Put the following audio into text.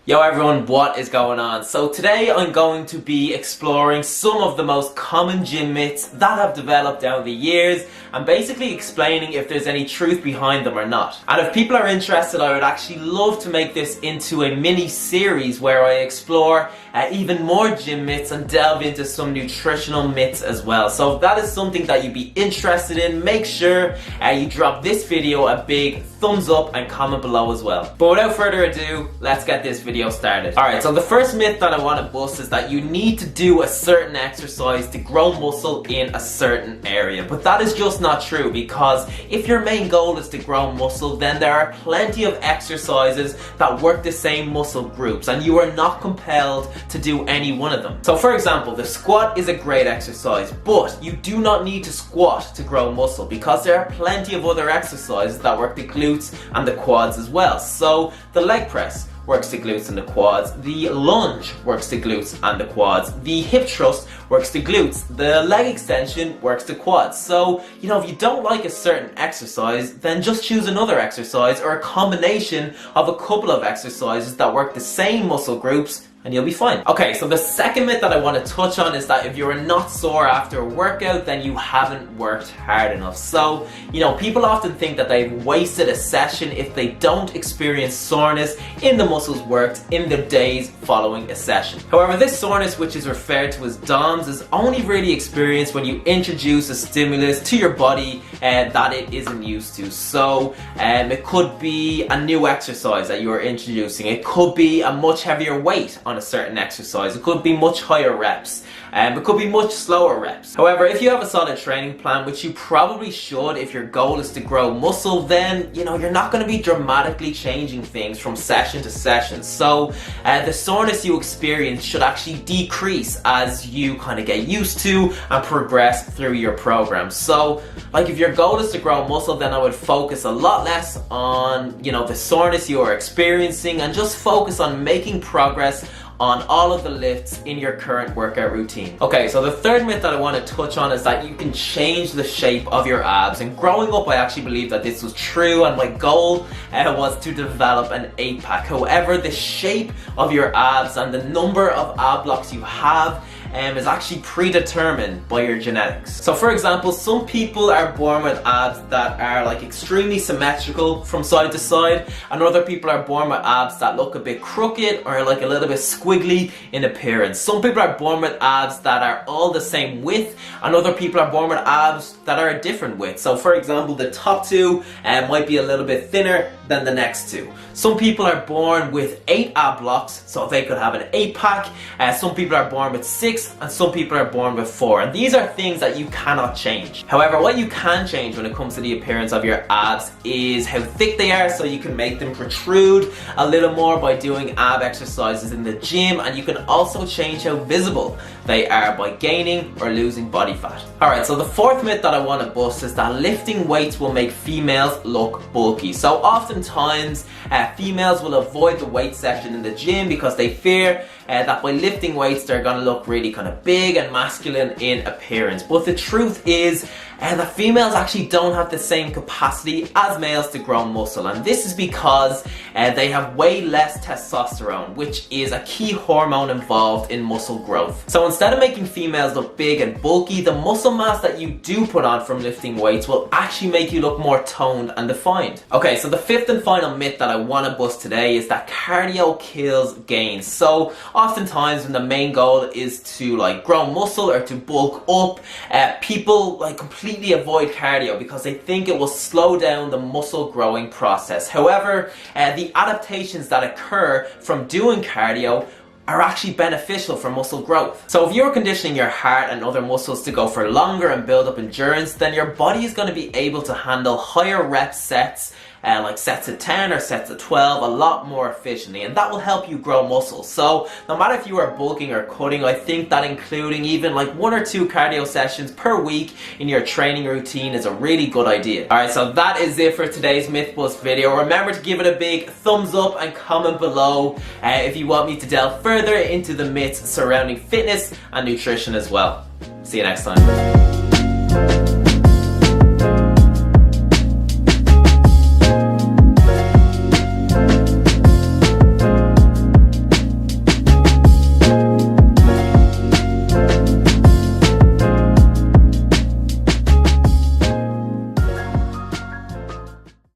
Yo everyone, what is going on? So today I'm going to be exploring some of the most common gym myths that have developed down the years and basically explaining if there's any truth behind them or not. And if people are interested, I would actually love to make this into a mini series where I explore even more gym myths and delve into some nutritional myths as well. So if that is something that you'd be interested in, make sure you drop this video a big thumbs up and comment below as well. But without further ado, let's get this video started. Alright, so the first myth that I want to bust is that you need to do a certain exercise to grow muscle in a certain area. But that is just not true, because if your main goal is to grow muscle, then there are plenty of exercises that work the same muscle groups and you are not compelled to do any one of them. So for example, the squat is a great exercise, but you do not need to squat to grow muscle because there are plenty of other exercises that work the glutes and the quads as well. So the leg press works the glutes and the quads, the lunge works the glutes and the quads, the hip thrust works the glutes, the leg extension works the quads. So, if you don't like a certain exercise, then just choose another exercise or a combination of a couple of exercises that work the same muscle groups and you'll be fine. Okay, so the second myth that I want to touch on is that if you're not sore after a workout, then you haven't worked hard enough. So, people often think that they've wasted a session if they don't experience soreness in the muscles worked in the days following a session. However, this soreness, which is referred to as DOMS, is only really experienced when you introduce a stimulus to your body that it isn't used to. So, it could be a new exercise that you are introducing. It could be a much heavier weight on a certain exercise. It could be much higher reps. It could be much slower reps. However, if you have a solid training plan, which you probably should if your goal is to grow muscle, then you're not going to be dramatically changing things from session to session. So the soreness you experience should actually decrease as you kind of get used to and progress through your program. So if your goal is to grow muscle, then I would focus a lot less on the soreness you are experiencing and just focus on making progress on all of the lifts in your current workout routine. Okay, so the third myth that I want to touch on is that you can change the shape of your abs. And growing up, I actually believed that this was true, and my goal was to develop an 8-pack. However, the shape of your abs and the number of ab blocks you have is actually predetermined by your genetics. So for example, some people are born with abs that are extremely symmetrical from side to side, and other people are born with abs that look a bit crooked or a little bit squiggly in appearance. Some people are born with abs that are all the same width, and other people are born with abs that are a different width. So for example, the top two might be a little bit thinner than the next two. Some people are born with 8 ab blocks, so they could have an 8-pack. Some people are born with 6, and some people are born with 4. And these are things that you cannot change. However, what you can change when it comes to the appearance of your abs is how thick they are, so you can make them protrude a little more by doing ab exercises in the gym, and you can also change how visible they are by gaining or losing body fat. Alright, so the fourth myth that I want to bust is that lifting weights will make females look bulky. So oftentimes females will avoid the weight session in the gym because they fear that by lifting weights they're going to look really kind of big and masculine in appearance. But the truth is that females actually don't have the same capacity as males to grow muscle, and this is because they have way less testosterone, which is a key hormone involved in muscle growth. So instead of making females look big and bulky, the muscle mass that you do put on from lifting weights will actually make you look more toned and defined. Okay, so the fifth and final myth that I want to bust today is that cardio kills gains. So oftentimes when the main goal is to grow muscle or to bulk up, people completely avoid cardio because they think it will slow down the muscle growing process. However, the adaptations that occur from doing cardio are actually beneficial for muscle growth. So if you're conditioning your heart and other muscles to go for longer and build up endurance, then your body is going to be able to handle higher rep sets, like sets of 10 or sets of 12, a lot more efficiently, and that will help you grow muscle. So no matter if you are bulking or cutting, I think that including even 1 or 2 cardio sessions per week in your training routine is a really good idea. Alright, so that is it for today's Myth Bust video. Remember to give it a big thumbs up and comment below if you want me to delve further into the myths surrounding fitness and nutrition as well. See you next time.